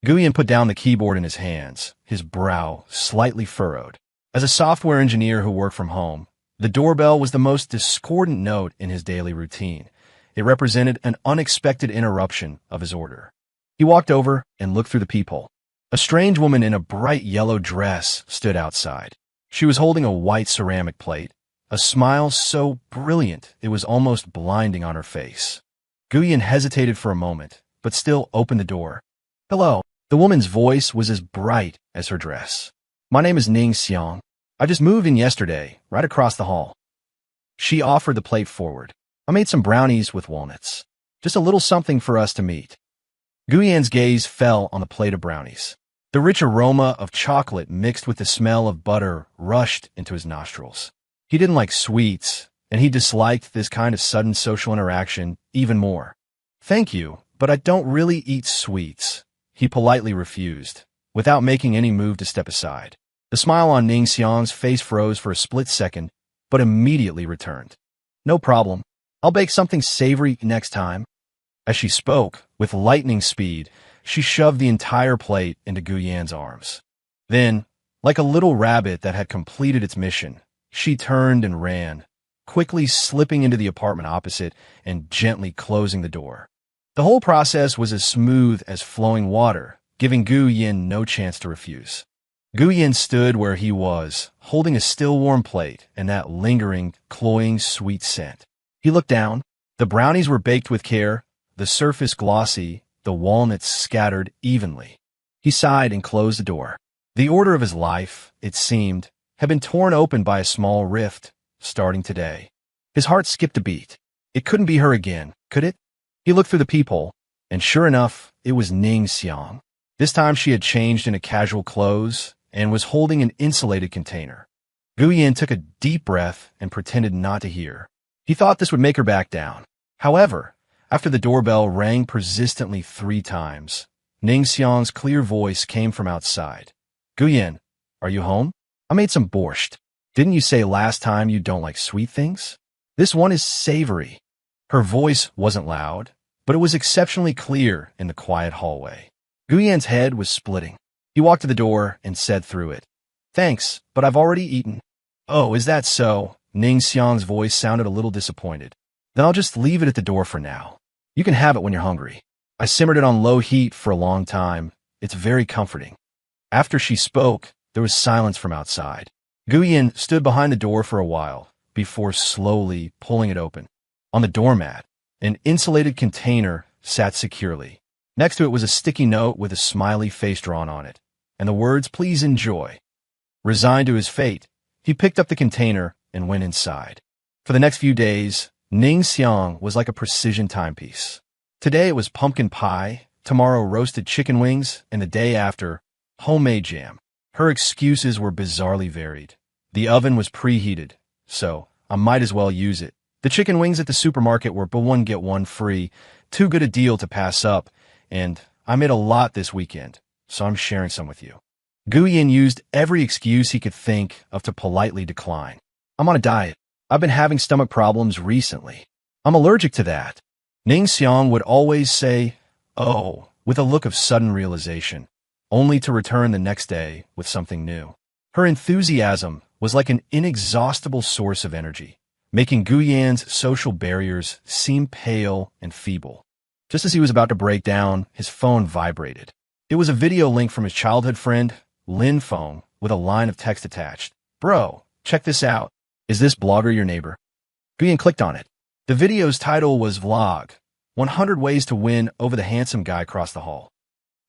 Nguyen put down the keyboard in his hands, his brow slightly furrowed. As a software engineer who worked from home, the doorbell was the most discordant note in his daily routine. It represented an unexpected interruption of his order. He walked over and looked through the peephole. A strange woman in a bright yellow dress stood outside. She was holding a white ceramic plate, a smile so brilliant it was almost blinding on her face. Nguyen hesitated for a moment, but still opened the door. "Hello." The woman's voice was as bright as her dress. "My name is Ning Xiang. I just moved in yesterday, right across the hall." She offered the plate forward. "I made some brownies with walnuts. Just a little something for us to meet." Nguyen's gaze fell on the plate of brownies. The rich aroma of chocolate mixed with the smell of butter rushed into his nostrils. He didn't like sweets, and he disliked this kind of sudden social interaction even more. "Thank you, but I don't really eat sweets," he politely refused, without making any move to step aside. The smile on Ning Xiang's face froze for a split second, but immediately returned. "No problem. I'll bake something savory next time." As she spoke, with lightning speed, she shoved the entire plate into Nguyen's arms. Then, like a little rabbit that had completed its mission, she turned and ran, quickly slipping into the apartment opposite and gently closing the door. The whole process was as smooth as flowing water, giving Nguyen no chance to refuse. Nguyen stood where he was, holding a still warm plate and that lingering, cloying sweet scent. He looked down. The brownies were baked with care, the surface glossy, the walnuts scattered evenly. He sighed and closed the door. The order of his life, it seemed, had been torn open by a small rift, starting today. His heart skipped a beat. It couldn't be her again, could it? He looked through the peephole, and sure enough, it was Ning Xiang. This time she had changed into casual clothes and was holding an insulated container. Nguyen took a deep breath and pretended not to hear. He thought this would make her back down. However, after the doorbell rang persistently 3 times, Ning Xiang's clear voice came from outside. "Nguyen, are you home? I made some borscht. Didn't you say last time you don't like sweet things? This one is savory." Her voice wasn't loud, but it was exceptionally clear in the quiet hallway. Nguyen's head was splitting. He walked to the door and said through it, "Thanks, but I've already eaten." "Oh, is that so?" Ning Xiang's voice sounded a little disappointed. "Then I'll just leave it at the door for now. You can have it when you're hungry. I simmered it on low heat for a long time. It's very comforting." After she spoke, there was silence from outside. Nguyen stood behind the door for a while, before slowly pulling it open. On the doormat, an insulated container sat securely. Next to it was a sticky note with a smiley face drawn on it, and the words, "Please enjoy." Resigned to his fate, he picked up the container and went inside. For the next few days, Ning Xiang was like a precision timepiece. Today it was pumpkin pie, tomorrow roasted chicken wings, and the day after, homemade jam. Her excuses were bizarrely varied. The oven was preheated, so I might as well use it. The chicken wings at the supermarket were buy one get one free, too good a deal to pass up, and I made a lot this weekend, so I'm sharing some with you. Nguyen used every excuse he could think of to politely decline. "I'm on a diet. I've been having stomach problems recently. I'm allergic to that." Ning Xiang would always say, "Oh," with a look of sudden realization, only to return the next day with something new. Her enthusiasm was like an inexhaustible source of energy, making Nguyen's social barriers seem pale and feeble. Just as he was about to break down, his phone vibrated. It was a video link from his childhood friend, Lin Feng, with a line of text attached. "Bro, check this out. Is this blogger your neighbor?" Nguyen clicked on it. The video's title was Vlog, 100 Ways to Win Over the Handsome Guy Across the Hall.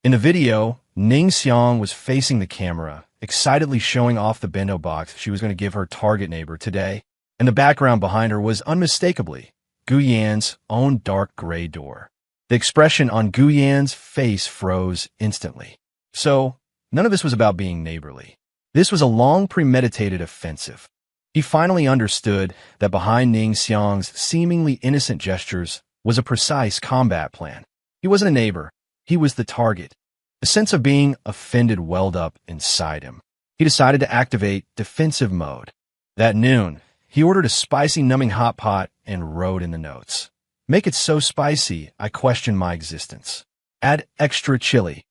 In the video, Ning Xiang was facing the camera, excitedly showing off the bento box she was going to give her target neighbor today, and the background behind her was unmistakably Nguyen's own dark gray door. The expression on Nguyen's face froze instantly. So, none of this was about being neighborly. This was a long premeditated offensive. He finally understood that behind Ning Xiang's seemingly innocent gestures was a precise combat plan. He wasn't a neighbor. He was the target. A sense of being offended welled up inside him. He decided to activate defensive mode. That noon, he ordered a spicy numbing hot pot and wrote in the notes, "Make it so spicy, I question my existence. Add extra chili."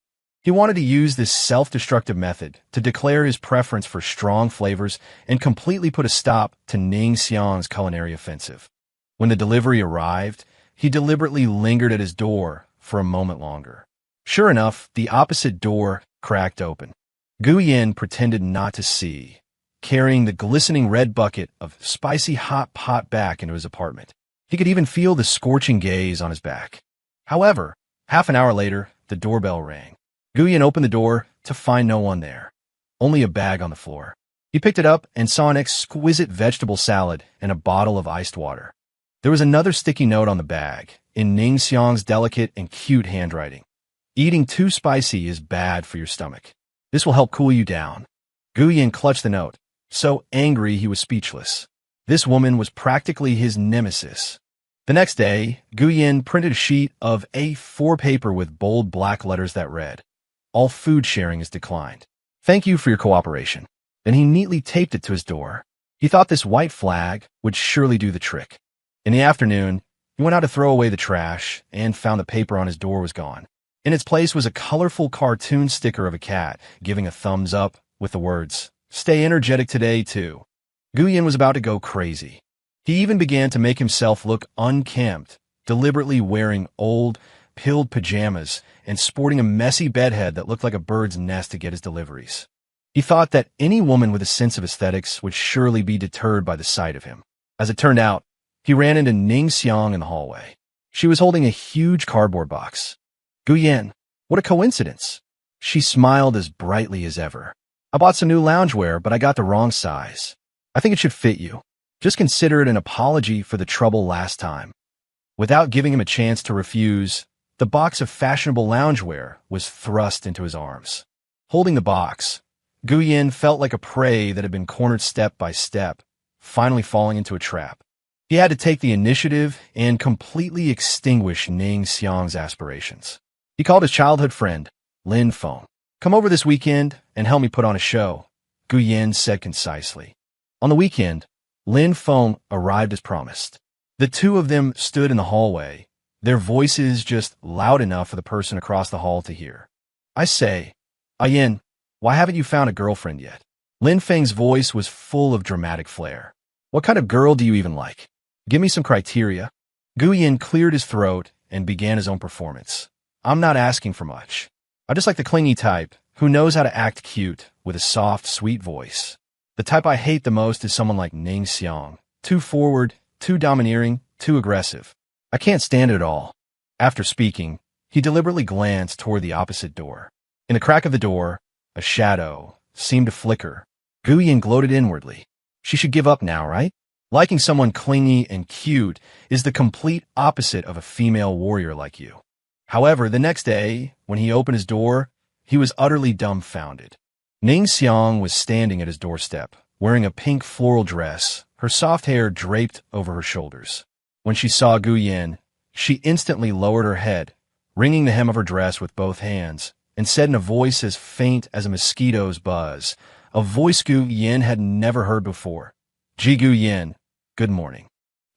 He wanted to use this self-destructive method to declare his preference for strong flavors and completely put a stop to Ning Xiang's culinary offensive. When the delivery arrived, he deliberately lingered at his door for a moment longer. Sure enough, the opposite door cracked open. Gu Yin pretended not to see, carrying the glistening red bucket of spicy hot pot back into his apartment. He could even feel the scorching gaze on his back. However, half an hour later, the doorbell rang. Gu Yin opened the door to find no one there, only a bag on the floor. He picked it up and saw an exquisite vegetable salad and a bottle of iced water. There was another sticky note on the bag, in Ning Xiang's delicate and cute handwriting. Eating too spicy is bad for your stomach. This will help cool you down. Gu Yin clutched the note, so angry he was speechless. This woman was practically his nemesis. The next day, Gu Yin printed a sheet of A4 paper with bold black letters that read, "All food sharing is declined. Thank you for your cooperation." Then he neatly taped it to his door. He thought this white flag would surely do the trick. In the afternoon, he went out to throw away the trash and found the paper on his door was gone. In its place was a colorful cartoon sticker of a cat giving a thumbs up with the words, "Stay energetic today, too." Gu Yin was about to go crazy. He even began to make himself look unkempt, deliberately wearing old, pilled pajamas and sporting a messy bedhead that looked like a bird's nest to get his deliveries. He thought that any woman with a sense of aesthetics would surely be deterred by the sight of him. As it turned out, he ran into Ning Xiang in the hallway. She was holding a huge cardboard box. "Gu Yin, what a coincidence." She smiled as brightly as ever. "I bought some new loungewear, but I got the wrong size. I think it should fit you. Just consider it an apology for the trouble last time." Without giving him a chance to refuse, the box of fashionable loungewear was thrust into his arms. Holding the box, Gu Yin felt like a prey that had been cornered step by step, finally falling into a trap. He had to take the initiative and completely extinguish Ning Xiang's aspirations. He called his childhood friend, Lin Feng. "Come over this weekend and help me put on a show," Gu Yin said concisely. On the weekend, Lin Feng arrived as promised. The two of them stood in the hallway, their voices just loud enough for the person across the hall to hear. "I say, Yin, why haven't you found a girlfriend yet?" Lin Feng's voice was full of dramatic flair. "What kind of girl do you even like? Give me some criteria." Gu Yin cleared his throat and began his own performance. "I'm not asking for much. I just like the clingy type who knows how to act cute with a soft, sweet voice. The type I hate the most is someone like Ning Xiang. Too forward, too domineering, too aggressive. I can't stand it at all." After speaking, he deliberately glanced toward the opposite door. In the crack of the door, a shadow seemed to flicker. Gu Yin gloated inwardly. She should give up now, right? Liking someone clingy and cute is the complete opposite of a female warrior like you. However, the next day, when he opened his door, he was utterly dumbfounded. Ning Xiang was standing at his doorstep, wearing a pink floral dress, her soft hair draped over her shoulders. When she saw Gu Yin, she instantly lowered her head, wringing the hem of her dress with both hands, and said in a voice as faint as a mosquito's buzz, a voice Gu Yin had never heard before, "Ji Gu Yin, good morning."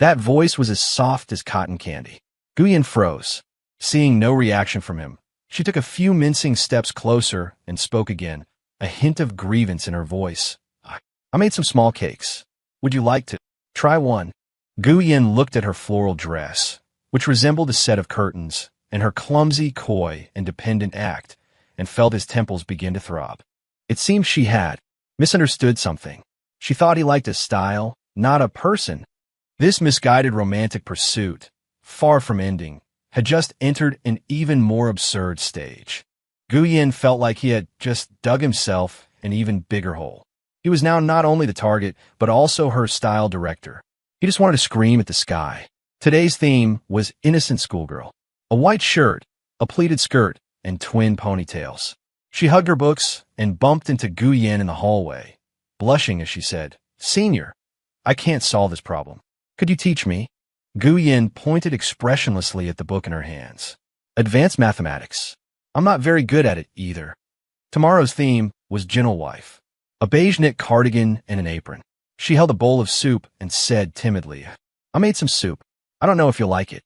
That voice was as soft as cotton candy. Gu Yin froze. Seeing no reaction from him, she took a few mincing steps closer and spoke again, a hint of grievance in her voice. "I made some small cakes. Would you like to try one?" Gu Yin looked at her floral dress, which resembled a set of curtains, and her clumsy, coy, and dependent act, and felt his temples begin to throb. It seemed she had misunderstood something. She thought he liked a style, not a person. This misguided romantic pursuit, far from ending, had just entered an even more absurd stage. Gu Yin felt like he had just dug himself an even bigger hole. He was now not only the target, but also her style director. He just wanted to scream at the sky. Today's theme was innocent schoolgirl. A white shirt, a pleated skirt, and twin ponytails. She hugged her books and bumped into Gu Yin in the hallway, blushing as she said, "Senior, I can't solve this problem. Could you teach me?" Gu Yin pointed expressionlessly at the book in her hands. "Advanced mathematics. I'm not very good at it either." Tomorrow's theme was gentle wife. A beige knit cardigan and an apron. She held a bowl of soup and said timidly, "I made some soup. I don't know if you'll like it."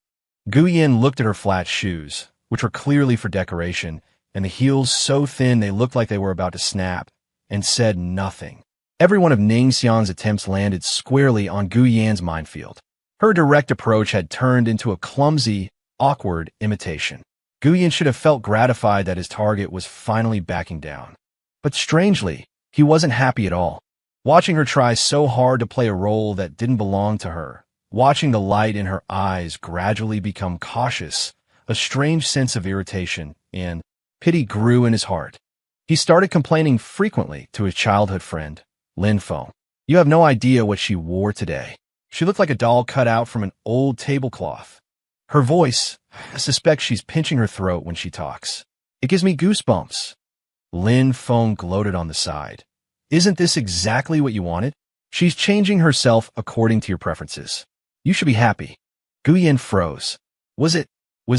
Gu Yin looked at her flat shoes, which were clearly for decoration, and the heels so thin they looked like they were about to snap, and said nothing. Every one of Ning Xiang's attempts landed squarely on Gu Yan's minefield. Her direct approach had turned into a clumsy, awkward imitation. Gu Yan should have felt gratified that his target was finally backing down. But strangely, he wasn't happy at all. Watching her try so hard to play a role that didn't belong to her, watching the light in her eyes gradually become cautious, a strange sense of irritation and pity grew in his heart. He started complaining frequently to his childhood friend, Lin Feng. "You have no idea what she wore today. She looked like a doll cut out from an old tablecloth. Her voice, I suspect she's pinching her throat when she talks. It gives me goosebumps." Lin Feng gloated on the side. "Isn't this exactly what you wanted? She's changing herself according to your preferences. You should be happy." Gu Yan froze. Was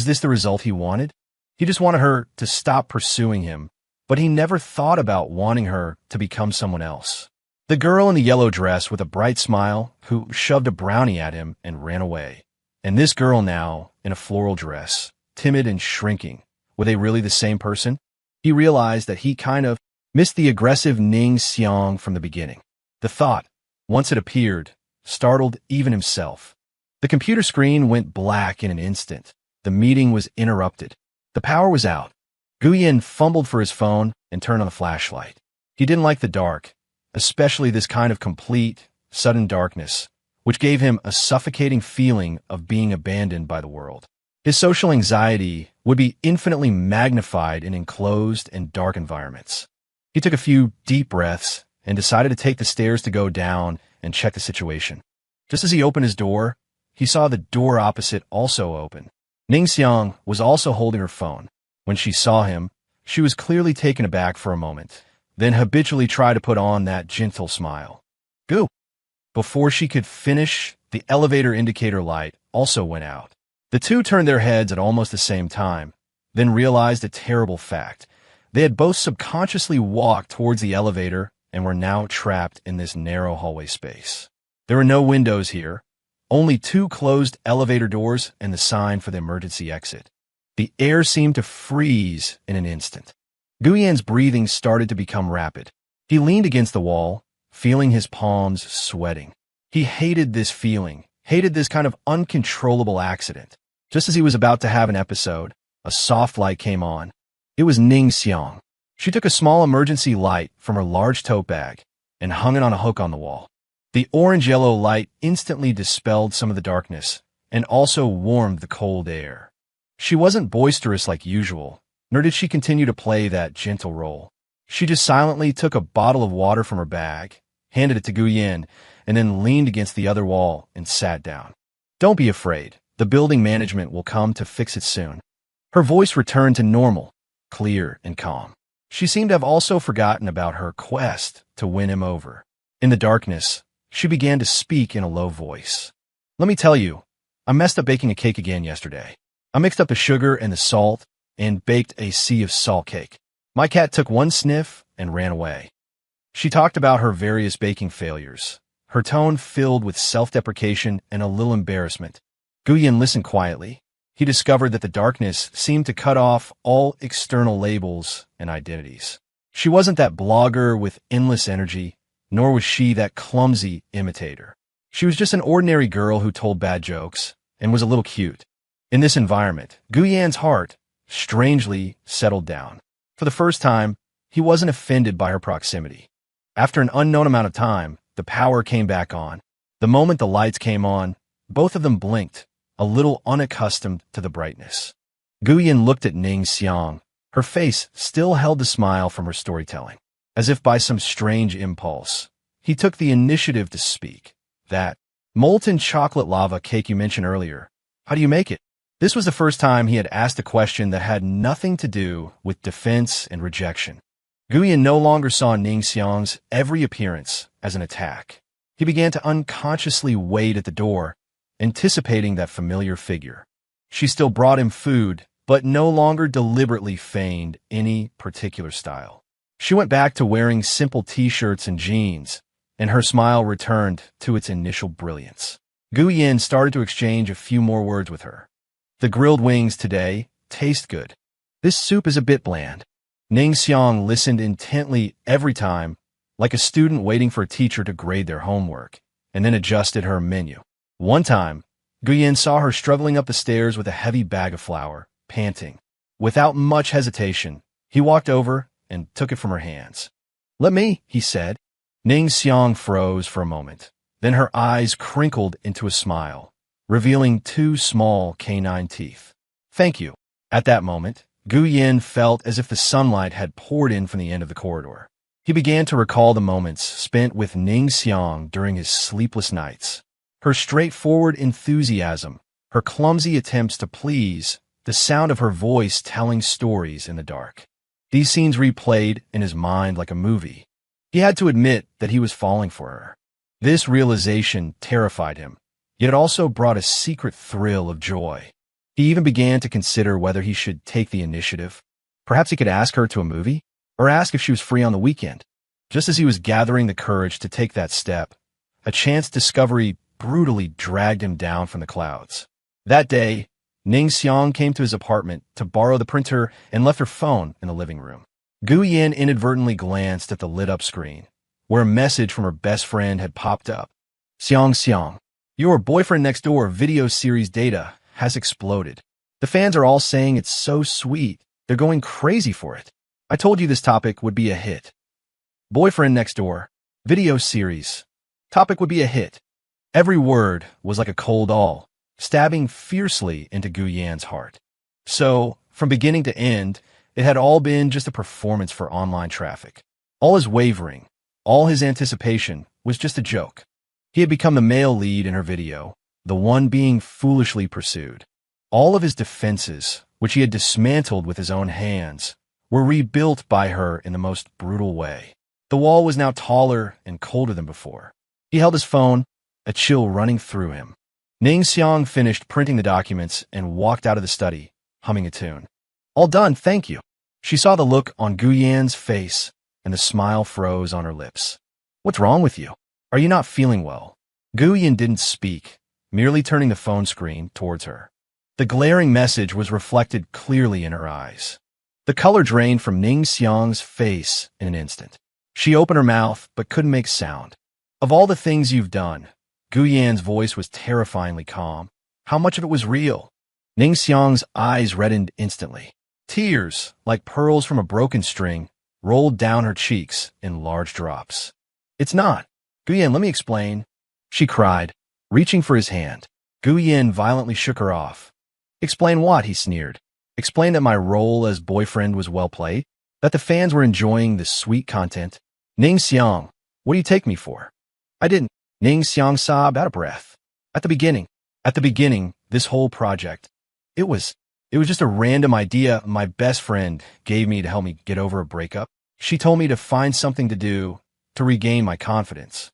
this the result he wanted? He just wanted her to stop pursuing him, but he never thought about wanting her to become someone else. The girl in the yellow dress with a bright smile who shoved a brownie at him and ran away. And this girl now, in a floral dress, timid and shrinking. Were they really the same person? He realized that he kind of missed the aggressive Ning Xiang from the beginning. The thought, once it appeared, startled even himself. The computer screen went black in an instant. The meeting was interrupted. The power was out. Gu Yan fumbled for his phone and turned on the flashlight. He didn't like the dark, especially this kind of complete, sudden darkness, which gave him a suffocating feeling of being abandoned by the world. His social anxiety would be infinitely magnified in enclosed and dark environments. He took a few deep breaths and decided to take the stairs to go down and check the situation. Just as he opened his door, he saw the door opposite also open. Ning Xiang was also holding her phone. When she saw him, she was clearly taken aback for a moment, then habitually tried to put on that gentle smile. "Gu." Before she could finish, the elevator indicator light also went out. The two turned their heads at almost the same time, then realized a terrible fact. They had both subconsciously walked towards the elevator and were now trapped in this narrow hallway space. There were no windows here, only two closed elevator doors and the sign for the emergency exit. The air seemed to freeze in an instant. Gu Yan's breathing started to become rapid. He leaned against the wall, feeling his palms sweating. He hated this feeling, hated this kind of uncontrollable accident. Just as he was about to have an episode, a soft light came on. It was Ning Xiang. She took a small emergency light from her large tote bag and hung it on a hook on the wall. The orange-yellow light instantly dispelled some of the darkness and also warmed the cold air. She wasn't boisterous like usual, nor did she continue to play that gentle role. She just silently took a bottle of water from her bag, handed it to Gu Yan, and then leaned against the other wall and sat down. "Don't be afraid. The building management will come to fix it soon." Her voice returned to normal, clear and calm. She seemed to have also forgotten about her quest to win him over. In the darkness, she began to speak in a low voice. "Let me tell you, I messed up baking a cake again yesterday. I mixed up the sugar and the salt and baked a sea of salt cake. My cat took one sniff and ran away." She talked about her various baking failures, her tone filled with self-deprecation and a little embarrassment. Gu Yan listened quietly. He discovered that the darkness seemed to cut off all external labels and identities. She wasn't that blogger with endless energy, nor was she that clumsy imitator. She was just an ordinary girl who told bad jokes and was a little cute. In this environment, Gu Yan's heart strangely settled down. For the first time, he wasn't offended by her proximity. After an unknown amount of time, the power came back on. The moment the lights came on, both of them blinked, a little unaccustomed to the brightness. Gu Yan looked at Ning Xiang. Her face still held the smile from her storytelling. As if by some strange impulse, he took the initiative to speak. "That molten chocolate lava cake you mentioned earlier, how do you make it?" This was the first time he had asked a question that had nothing to do with defense and rejection. Gu Yan no longer saw Ning Xiang's every appearance as an attack. He began to unconsciously wait at the door, anticipating that familiar figure. She still brought him food, but no longer deliberately feigned any particular style. She went back to wearing simple t-shirts and jeans, and her smile returned to its initial brilliance. Gu Yan started to exchange a few more words with her. "The grilled wings today taste good. This soup is a bit bland. Ning Xiang listened intently every time, like a student waiting for a teacher to grade their homework, and then adjusted her menu. One time, Guyen saw her struggling up the stairs with a heavy bag of flour, panting. Without much hesitation, he walked over and took it from her hands. "Let me," he said. Ning Xiang froze for a moment. Then her eyes crinkled into a smile, revealing two small canine teeth. "Thank you." At that moment, Gu Yin felt as if the sunlight had poured in from the end of the corridor. He began to recall the moments spent with Ning Xiang during his sleepless nights. Her straightforward enthusiasm, her clumsy attempts to please, the sound of her voice telling stories in the dark. These scenes replayed in his mind like a movie. He had to admit that he was falling for her. This realization terrified him, yet it also brought a secret thrill of joy. He even began to consider whether he should take the initiative. Perhaps he could ask her to a movie, or ask if she was free on the weekend. Just as he was gathering the courage to take that step, a chance discovery brutally dragged him down from the clouds. That day, Ning Xiang came to his apartment to borrow the printer and left her phone in the living room. Gu Yin inadvertently glanced at the lit-up screen, where a message from her best friend had popped up. Xiang, your boyfriend next door video series data has exploded. The fans are all saying it's so sweet, they're going crazy for it. I told you this topic would be a hit. Boyfriend next door, video series. Topic would be a hit. Every word was like a cold awl, stabbing fiercely into Gu Yan's heart. So, from beginning to end, it had all been just a performance for online traffic. All his wavering, all his anticipation was just a joke. He had become the male lead in her video, the one being foolishly pursued. All of his defenses, which he had dismantled with his own hands, were rebuilt by her in the most brutal way. The wall was now taller and colder than before. He held his phone, a chill running through him. Ning Xiang finished printing the documents and walked out of the study, humming a tune. "All done, thank you." She saw the look on Gu Yan's face, and the smile froze on her lips. "What's wrong with you? Are you not feeling well?" Gu Yan didn't speak, merely turning the phone screen towards her. The glaring message was reflected clearly in her eyes. The color drained from Ning Xiang's face in an instant. She opened her mouth, but couldn't make sound. "Of all the things you've done," Gu Yan's voice was terrifyingly calm. "How much of it was real?" Ning Xiang's eyes reddened instantly. Tears, like pearls from a broken string, rolled down her cheeks in large drops. "It's not. Gu Yan, let me explain," she cried, reaching for his hand. Gu Yan violently shook her off. "Explain what?" he sneered. "Explain that my role as boyfriend was well played? That the fans were enjoying the sweet content? Ning Xiang, what do you take me for?" "I didn't." Ning Xiang sobbed out of breath. At the beginning, this whole project, it was just a random idea my best friend gave me to help me get over a breakup. She told me to find something to do to regain my confidence."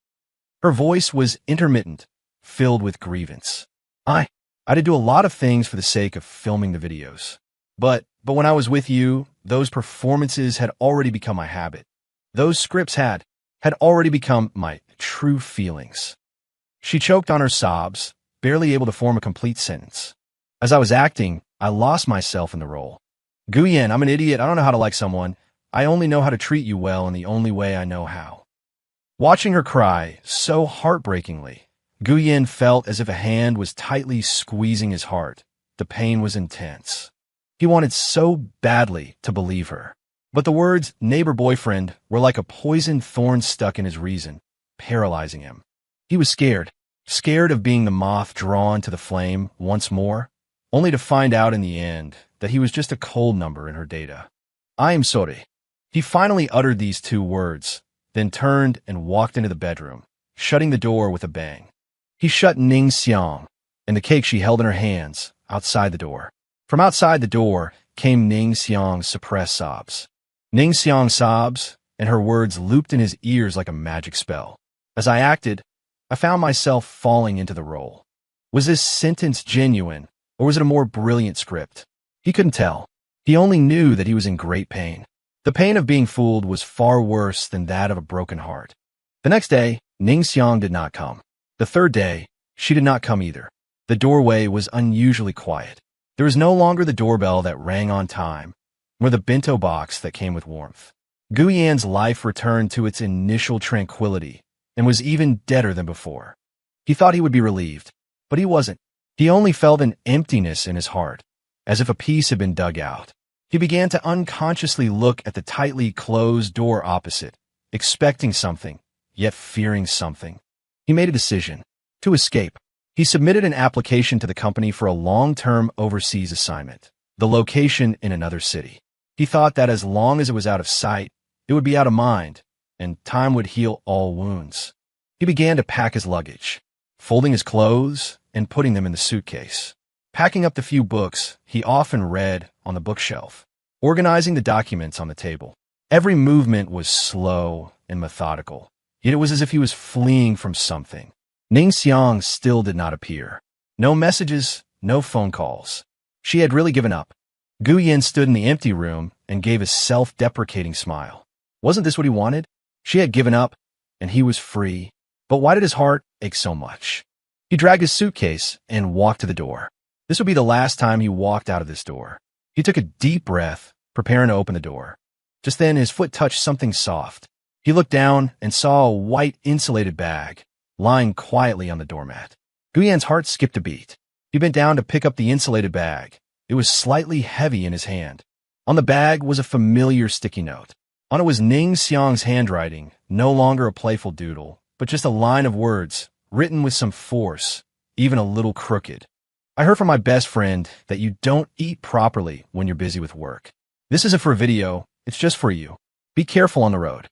Her voice was intermittent, filled with grievance. I did do a lot of things for the sake of filming the videos. But when I was with you, those performances had already become my habit. Those scripts had already become my true feelings. She choked on her sobs, barely able to form a complete sentence. As I was acting, I lost myself in the role. "Gu Yan, I'm an idiot. I don't know how to like someone. I only know how to treat you well in the only way I know how." Watching her cry so heartbreakingly, Gu Yan felt as if a hand was tightly squeezing his heart. The pain was intense. He wanted so badly to believe her. But the words neighbor boyfriend were like a poisoned thorn stuck in his reason, paralyzing him. He was scared of being the moth drawn to the flame once more, only to find out in the end that he was just a cold number in her data. "I am sorry." He finally uttered these two words, then turned and walked into the bedroom, shutting the door with a bang. He shut Ning Xiang and the cake she held in her hands outside the door. From outside the door came Ning Xiang's suppressed sobs. Ning Xiang's sobs, and her words looped in his ears like a magic spell. As I acted, I found myself falling into the role. Was this sentence genuine, or was it a more brilliant script? He couldn't tell. He only knew that he was in great pain. The pain of being fooled was far worse than that of a broken heart. The next day, Ning Xiang did not come. The third day, she did not come either. The doorway was unusually quiet. There was no longer the doorbell that rang on time, or the bento box that came with warmth. Gu Yan's life returned to its initial tranquility and was even deader than before. He thought he would be relieved, but he wasn't. He only felt an emptiness in his heart, as if a piece had been dug out. He began to unconsciously look at the tightly closed door opposite, expecting something, yet fearing something. He made a decision to escape. He submitted an application to the company for a long-term overseas assignment, the location in another city. He thought that as long as it was out of sight, it would be out of mind, and time would heal all wounds. He began to pack his luggage, folding his clothes and putting them in the suitcase, packing up the few books he often read on the bookshelf, organizing the documents on the table. Every movement was slow and methodical, yet it was as if he was fleeing from something. Ning Xiang still did not appear. No messages, no phone calls. She had really given up. Gu Yan stood in the empty room and gave a self-deprecating smile. Wasn't this what he wanted? She had given up, and he was free. But why did his heart ache so much? He dragged his suitcase and walked to the door. This would be the last time he walked out of this door. He took a deep breath, preparing to open the door. Just then, his foot touched something soft. He looked down and saw a white insulated bag lying quietly on the doormat. Gu Yan's heart skipped a beat. He bent down to pick up the insulated bag. It was slightly heavy in his hand. On the bag was a familiar sticky note. On it was Ning Xiang's handwriting, no longer a playful doodle, but just a line of words, written with some force, even a little crooked. I heard from my best friend that you don't eat properly when you're busy with work. This isn't for a video, it's just for you. Be careful on the road.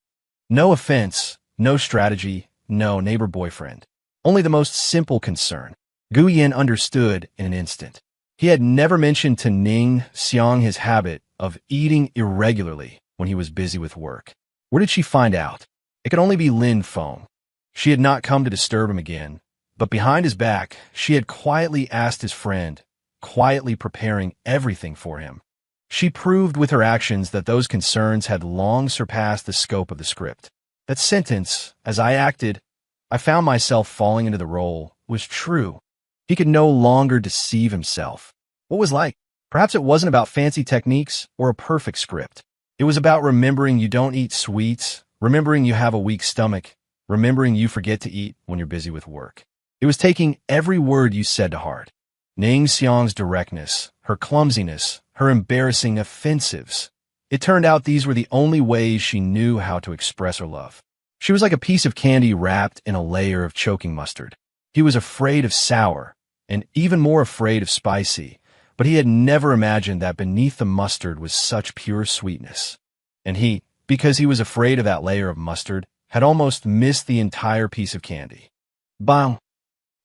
No offense, no strategy, no neighbor boyfriend. Only the most simple concern. Gu Yan understood in an instant. He had never mentioned to Ning Xiang his habit of eating irregularly when he was busy with work. Where did she find out? It could only be Lin Feng. She had not come to disturb him again, but behind his back, she had quietly asked his friend, quietly preparing everything for him. She proved with her actions that those concerns had long surpassed the scope of the script. That sentence, as I acted, I found myself falling into the role, was true. He could no longer deceive himself. What was like? Perhaps it wasn't about fancy techniques or a perfect script. It was about remembering you don't eat sweets, remembering you have a weak stomach, remembering you forget to eat when you're busy with work. It was taking every word you said to heart. Ning Xiang's directness, her clumsiness, her embarrassing offensives. It turned out these were the only ways she knew how to express her love. She was like a piece of candy wrapped in a layer of choking mustard. He was afraid of sour, and even more afraid of spicy, but he had never imagined that beneath the mustard was such pure sweetness. And he, because he was afraid of that layer of mustard, had almost missed the entire piece of candy. Bang!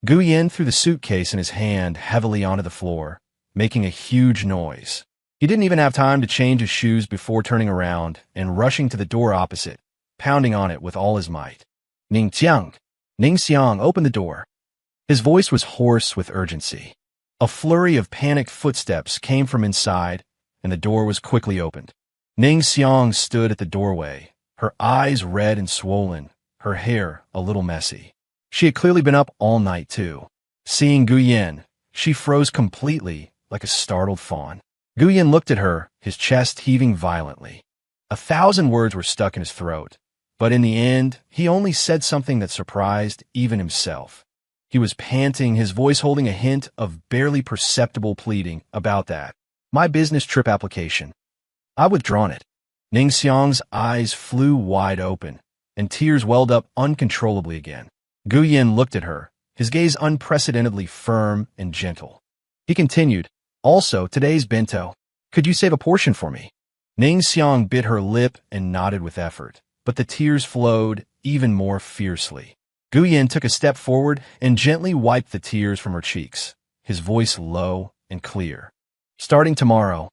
Gu Yan threw the suitcase in his hand heavily onto the floor, making a huge noise. He didn't even have time to change his shoes before turning around and rushing to the door opposite, pounding on it with all his might. Ning Xiang! Ning Xiang, open the door. His voice was hoarse with urgency. A flurry of panicked footsteps came from inside, and the door was quickly opened. Ning Xiang stood at the doorway, her eyes red and swollen, her hair a little messy. She had clearly been up all night, too. Seeing Gu Yan, she froze completely, like a startled fawn. Gu Yan looked at her, his chest heaving violently. 1,000 words were stuck in his throat, but in the end, he only said something that surprised even himself. He was panting, his voice holding a hint of barely perceptible pleading about that. My business trip application. I've withdrawn it. Ning Xiang's eyes flew wide open, and tears welled up uncontrollably again. Gu Yan looked at her, his gaze unprecedentedly firm and gentle. He continued, also, today's bento. Could you save a portion for me? Ning Xiang bit her lip and nodded with effort, but the tears flowed even more fiercely. Gu Yan took a step forward and gently wiped the tears from her cheeks, his voice low and clear. Starting tomorrow,